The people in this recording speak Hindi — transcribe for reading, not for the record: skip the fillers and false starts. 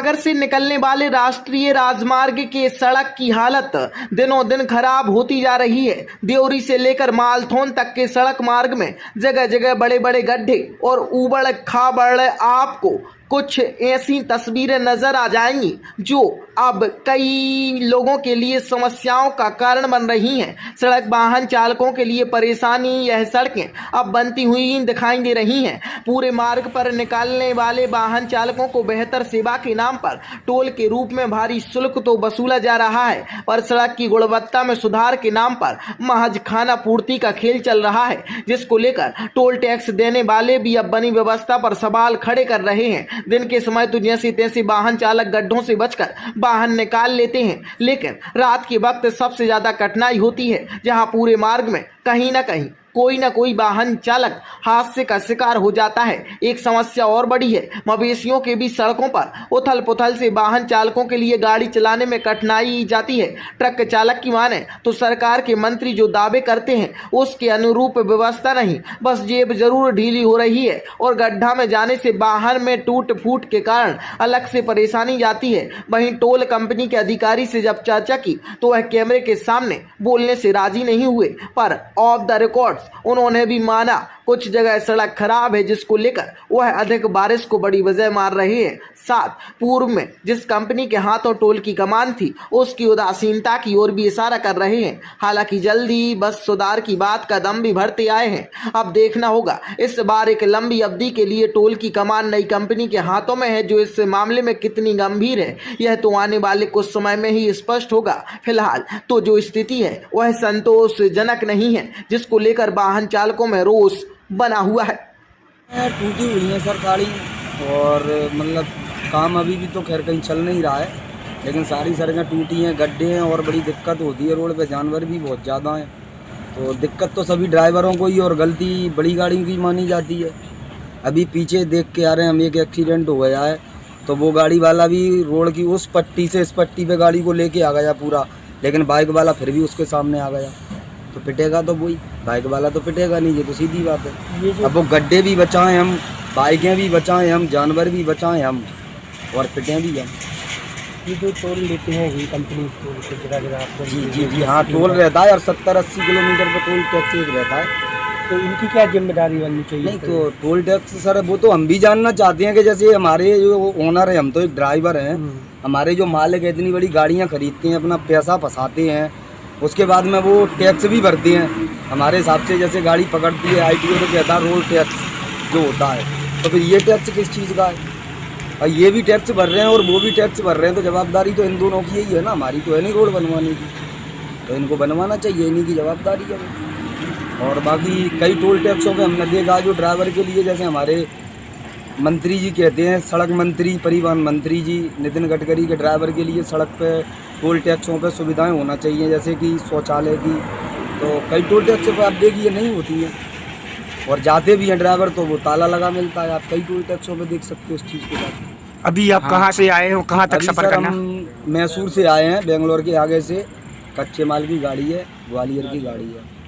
सागर से निकलने वाले राष्ट्रीय राजमार्ग के सड़क की हालत दिनों दिन खराब होती जा रही है। देवरी से लेकर मालथौन तक के सड़क मार्ग में जगह जगह बड़े बड़े गड्ढे और उबड़ खाबड़ आपको कुछ ऐसी तस्वीरें नजर आ जाएंगी जो अब कई लोगों के लिए समस्याओं का कारण बन रही हैं। सड़क वाहन चालकों के लिए परेशानी यह सड़कें अब बनती हुई दिखाई दे रही हैं। पूरे मार्ग पर निकालने वाले वाहन चालकों को बेहतर सेवा के नाम पर टोल के रूप में भारी शुल्क तो वसूला जा रहा है, पर सड़क की गुणवत्ता में सुधार के नाम पर महज खाना पूर्ति का खेल चल रहा है, जिसको लेकर टोल टैक्स देने वाले भी अब बनी व्यवस्था पर सवाल खड़े कर रहे हैं। दिन के समय तो जैसे तैसे वाहन चालक गड्ढों से बचकर वाहन निकाल लेते हैं, लेकिन रात के वक्त सबसे ज्यादा कठिनाई होती है, जहां पूरे मार्ग में कहीं ना कहीं कोई ना कोई वाहन चालक हादसे का शिकार हो जाता है। एक समस्या और बड़ी है, मवेशियों के भी सड़कों पर उथल पुथल से वाहन चालकों के लिए गाड़ी चलाने में कठिनाई जाती है। ट्रक चालक की माने तो सरकार के मंत्री जो दावे करते हैं उसके अनुरूप व्यवस्था नहीं, बस जेब जरूर ढीली हो रही है और गड्ढा में जाने से वाहन में टूट फूट के कारण अलग से परेशानी जाती है। वहीं टोल कंपनी के अधिकारी से जब चर्चा की तो वह कैमरे के सामने बोलने से राजी नहीं हुए, पर ऑफ द रिकॉर्ड उन्होंने भी माना कुछ जगह सड़क खराब है, जिसको लेकर वह अधिक बारिश को बड़ी वजह मान रहे हैं। साथ पूर्व में जिस कंपनी के हाथों टोल की कमान थी उसकी उदासीनता की ओर भी इशारा कर रहे हैं। हालांकि जल्दी बस सुधार की बात का दम भी भरते आए हैं। अब देखना होगा इस बार एक लंबी अवधि के लिए टोल की कमान नई कंपनी के हाथों में है, जो इस मामले में कितनी गंभीर है यह तो आने वाले कुछ समय में ही स्पष्ट होगा। फिलहाल तो जो स्थिति है वह संतोषजनक नहीं है, जिसको लेकर वाहन चालकों में रोष बना हुआ है। टूटी हुई है सर गाड़ी, और मतलब काम अभी भी तो खैर कहीं चल नहीं रहा है, लेकिन सारी सड़कें टूटी हैं, गड्ढे हैं और बड़ी दिक्कत होती है। रोड पे जानवर भी बहुत ज़्यादा हैं, तो दिक्कत तो सभी ड्राइवरों को ही और गलती बड़ी गाड़ियों की मानी जाती है। अभी पीछे देख के आ रहे हैं हम, एक एक्सीडेंट हो गया है, तो वो गाड़ी वाला भी रोड की उस पट्टी से इस पट्टी पे गाड़ी को लेके आ गया पूरा, लेकिन बाइक वाला फिर भी उसके सामने आ गया, तो पिटेगा तो वही, बाइक वाला तो पिटेगा नहीं, ये तो सीधी बात है। अब वो गड्ढे भी बचाएं हम, बाइकें भी बचाएं हम, जानवर भी बचाएं हम और पिटें भी हम। ये जो टोल लेते हैं ये कंपनी टोल से जगह आपको जी हाँ, टोल रहता है और 70-80 किलोमीटर पर टोल टैक्स एक रहता है। तो इनकी क्या जिम्मेदारी बननी चाहिए? नहीं तो टोल टैक्स सर वो तो हम भी जानना चाहते हैं कि जैसे हमारे जो ओनर है, हम तो एक ड्राइवर हैं, हमारे जो मालिक है इतनी बड़ी गाड़ियाँ खरीदते हैं, अपना पैसा फंसाते हैं, उसके बाद में वो टैक्स भी भरते हैं हमारे हिसाब से। जैसे गाड़ी पकड़ती है ITO तो कहता है रोड टैक्स जो होता है, तो फिर ये टैक्स किस चीज़ का है? और ये भी टैक्स भर रहे हैं और वो भी टैक्स भर रहे हैं, तो जवाबदारी तो इन दोनों की यही है ना, हमारी तो है नहीं रोड बनवाने की, तो इनको बनवाना चाहिए, इन्हीं की जवाबदारी है। और बाकी कई टोल टैक्सों पे हमने देखा जो ड्राइवर के लिए, जैसे हमारे मंत्री जी कहते हैं, सड़क मंत्री परिवहन मंत्री जी नितिन गडकरी के ड्राइवर के लिए सड़क पे टोल टैक्सों पे सुविधाएं होना चाहिए, जैसे कि शौचालय की, तो कई टोल टैक्स पर आप देखिए नहीं होती है, और जाते भी हैं ड्राइवर तो वो ताला लगा मिलता है। आप कई टोल टैक्सों पे देख सकते हो इस चीज़ के बाद। अभी आप कहाँ से आए हो, कहाँ तक सफर करना? हम मैसूर से आए हैं, बेंगलोर के आगे से, कच्चे माल की गाड़ी है, ग्वालियर की गाड़ी है।